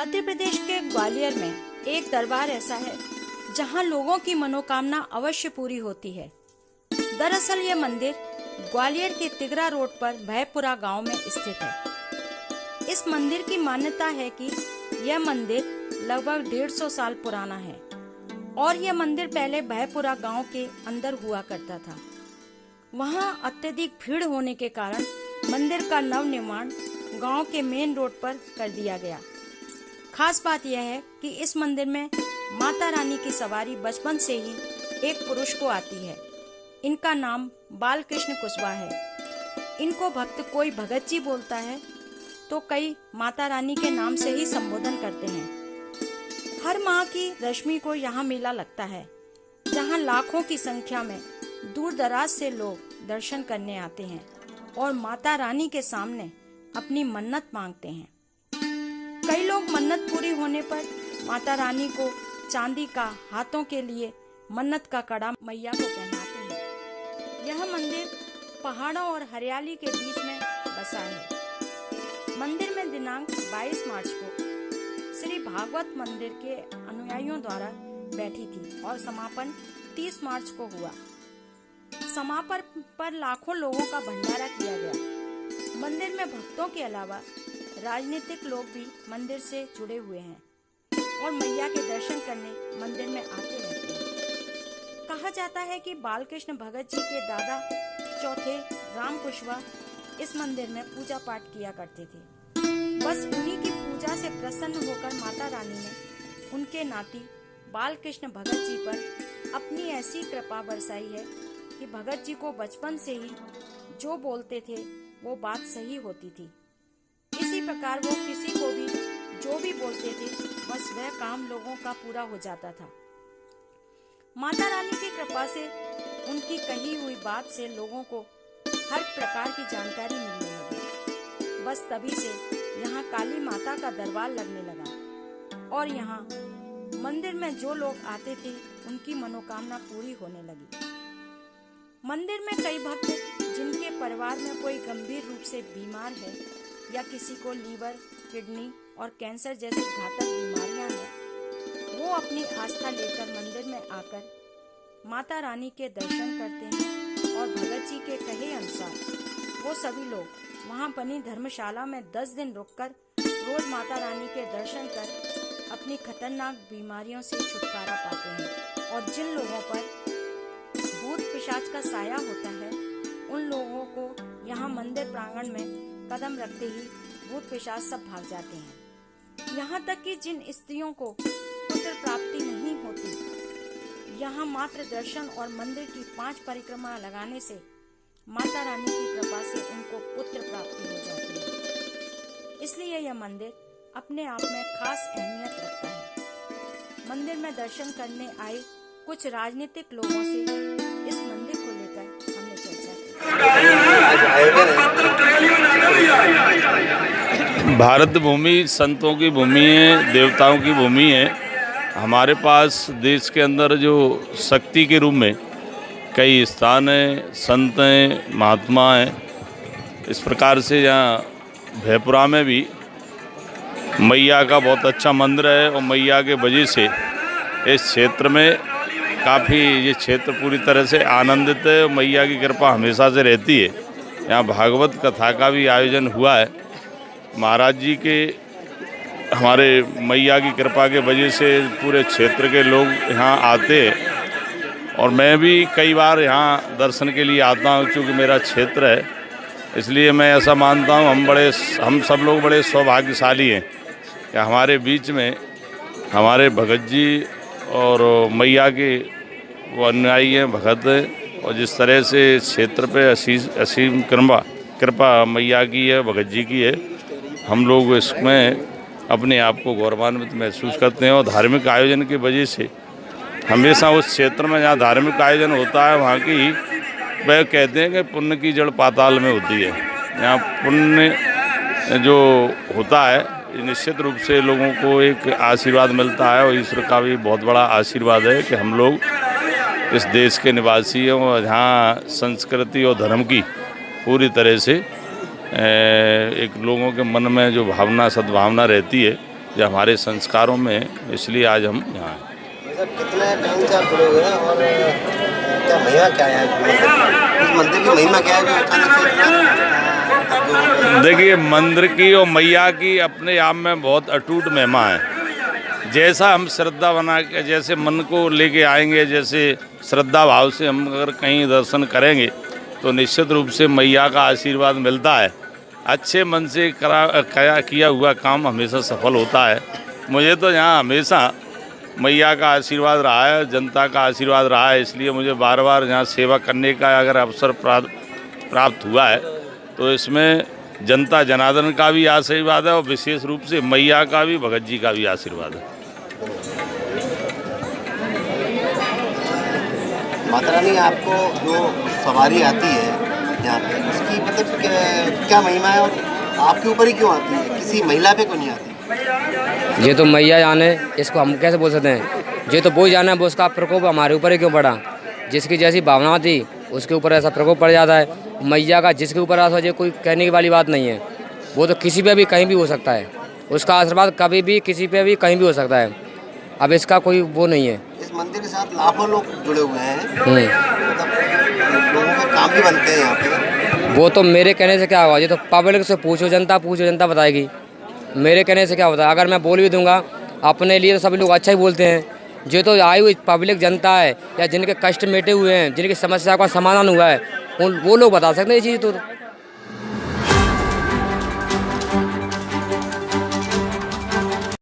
मध्य प्रदेश के ग्वालियर में एक दरबार ऐसा है जहां लोगों की मनोकामना अवश्य पूरी होती है। दरअसल ये मंदिर ग्वालियर के तिगरा रोड पर भयपुरा गांव में स्थित है। इस मंदिर की मान्यता है कि यह मंदिर लगभग 150 साल पुराना है और यह मंदिर पहले भयपुरा गांव के अंदर हुआ करता था। वहां अत्यधिक भीड़ होने के कारण मंदिर का नव निर्माण गांव के मेन रोड पर कर दिया गया। खास बात यह है कि इस मंदिर में माता रानी की सवारी बचपन से ही एक पुरुष को आती है। इनका नाम बालकृष्ण कुशवाहा है। इनको भक्त कोई भगत जी बोलता है तो कई माता रानी के नाम से ही संबोधन करते हैं। हर माह की रश्मि को यहाँ मेला लगता है, जहाँ लाखों की संख्या में दूर दराज से लोग दर्शन करने आते हैं और माता रानी के सामने अपनी मन्नत मांगते हैं। कई लोग मन्नत पूरी होने पर माता रानी को चांदी का हाथों के लिए मन्नत का कड़ा मैया को पहनाते हैं। यह मंदिर पहाड़ों और हरियाली के बीच में बसा है। मंदिर में दिनांक 22 मार्च को श्री भागवत मंदिर के अनुयायियों द्वारा बैठी थी और समापन 30 मार्च को हुआ। समापन पर लाखों लोगों का भंडारा किया गया। मंदिर में भक्तों के अलावा राजनीतिक लोग भी मंदिर से जुड़े हुए हैं और मैया के दर्शन करने मंदिर में आते रहते हैं। कहा जाता है कि बालकृष्ण भगत जी के दादा चौथे राम कुशवाहा इस मंदिर में पूजा पाठ किया करते थे। बस उन्हीं की पूजा से प्रसन्न होकर माता रानी ने उनके नाती बालकृष्ण भगत जी पर अपनी ऐसी कृपा बरसाई है कि भगत जी को बचपन से ही जो बोलते थे वो बात सही होती थी। इसी प्रकार वो किसी को भी जो भी बोलते थे बस वह काम लोगों का पूरा हो जाता था। माता रानी की कृपा से उनकी कही हुई बात से लोगों को हर प्रकार की जानकारी मिलने लगी। बस तभी से यहाँ काली माता का दरबार लगने लगा और यहाँ मंदिर में जो लोग आते थे उनकी मनोकामना पूरी होने लगी। मंदिर में कई भक्त जिनके परिवार में कोई गंभीर रूप से बीमार है या किसी को लीवर, किडनी और कैंसर जैसी घातक बीमारियां हैं, वो अपनी आस्था लेकर मंदिर में आकर माता रानी के दर्शन करते हैं और भगत जी के कहे अनुसार वो सभी लोग वहां बनी धर्मशाला में 10 दिन रुककर रोज माता रानी के दर्शन कर अपनी खतरनाक बीमारियों से छुटकारा पाते हैं। और जिन लोगों पर भूत पिशाच का साया होता है उन लोगों को यहाँ मंदिर प्रांगण में कदम रखते ही भूत पिशाच सब भाग जाते हैं। यहाँ तक कि जिन स्त्रियों को पुत्र प्राप्ति नहीं होती, यहाँ मात्र दर्शन और मंदिर की 5 परिक्रमा लगाने से माता रानी की कृपा से उनको पुत्र प्राप्ति हो जाती है। इसलिए यह मंदिर अपने आप में खास अहमियत रखता है। मंदिर में दर्शन करने आए कुछ राजनीतिक लोगों से इस मंदिर को लेकर हमने चर्चा की। भारत भूमि संतों की भूमि है, देवताओं की भूमि है। हमारे पास देश के अंदर जो शक्ति के रूप में कई स्थान हैं, संत हैं, महात्मा हैं। इस प्रकार से यहाँ भयपुरा में भी मैया का बहुत अच्छा मंदिर है और मैया के वजह से इस क्षेत्र में काफ़ी ये क्षेत्र पूरी तरह से आनंदित है। मैया की कृपा हमेशा से रहती है। यहाँ भागवत कथा का भी आयोजन हुआ है। महाराज जी के हमारे मैया की कृपा के वजह से पूरे क्षेत्र के लोग यहाँ आते हैं और मैं भी कई बार यहाँ दर्शन के लिए आता हूँ। क्योंकि मेरा क्षेत्र है, इसलिए मैं ऐसा मानता हूँ हम सब लोग बड़े सौभाग्यशाली हैं कि हमारे बीच में हमारे भगत जी और मैया के वो अनुयायी हैं, भगत हैं। और जिस तरह से क्षेत्र पे असीम कृपा मैया की है, भगत जी की है, हम लोग इसमें अपने आप को गौरवान्वित महसूस करते हैं। और धार्मिक आयोजन की वजह से हमेशा उस क्षेत्र में जहाँ धार्मिक आयोजन होता है वहाँ की वह कहते हैं कि पुण्य की जड़ पाताल में होती है। यहाँ पुण्य जो होता है निश्चित रूप से लोगों को एक आशीर्वाद मिलता है और ईश्वर का भी बहुत बड़ा आशीर्वाद है कि हम लोग इस देश के निवासी हैं और जहाँ संस्कृति और धर्म की पूरी तरह से एक लोगों के मन में जो भावना सद्भावना रहती है जो हमारे संस्कारों में है, इसलिए आज हम यहाँ हैं। मतलब कितने टाइम से आप जुड़े हुए हैं और क्या महिमा क्या है इस मंदिर की महिमा क्या है जो अचानक से इतना देखिए, मंदिर की और मैया की अपने आप में बहुत अटूट महिमा है। जैसा हम श्रद्धा बना के, जैसे मन को लेके आएंगे, जैसे श्रद्धा भाव से हम अगर कहीं दर्शन करेंगे तो निश्चित रूप से मैया का आशीर्वाद मिलता है। अच्छे मन से किया हुआ काम हमेशा सफल होता है। मुझे तो यहाँ हमेशा मैया का आशीर्वाद रहा है, जनता का आशीर्वाद रहा है, इसलिए मुझे बार बार यहाँ सेवा करने का अगर अवसर प्राप्त हुआ है तो इसमें जनता जनार्दन का भी आशीर्वाद है और विशेष रूप से मैया का भी, भगत जी का भी आशीर्वाद है। माता रानी आपको जो सवारी आती है यहाँ पे, उसकी मतलब क्या महिमा है और आपके ऊपर ही क्यों आती है, किसी महिला पे क्यों नहीं आती? ये तो मैया जाने, इसको हम कैसे बोल सकते हैं। ये तो वो ही जाना है, वो उसका प्रकोप हमारे ऊपर ही क्यों पड़ा। जिसकी जैसी भावना थी उसके ऊपर ऐसा प्रकोप पड़ जाता है। मैया का जिसके ऊपर आस ये कोई कहने की वाली बात नहीं है। वो तो किसी पे भी कहीं भी हो सकता है, उसका आशीर्वाद कभी भी किसी पे भी कहीं भी हो सकता है। अब इसका कोई वो नहीं है। इस मंदिर के साथ लाखों लोग जुड़े हुए हैं, मतलब लोगों के काम भी बनते हैं यहाँ पे। वो तो मेरे कहने से क्या होगा, ये तो पब्लिक से पूछो, जनता बताएगी। मेरे कहने से क्या होता है, अगर मैं बोल भी दूंगा अपने लिए तो सभी लोग अच्छा ही बोलते हैं। जो तो आई हुई पब्लिक जनता है या जिनके कष्ट मिटे हुए हैं, जिनकी समस्या का समाधान हुआ है, वो लोग बता सकते हैं ये चीज़ तो।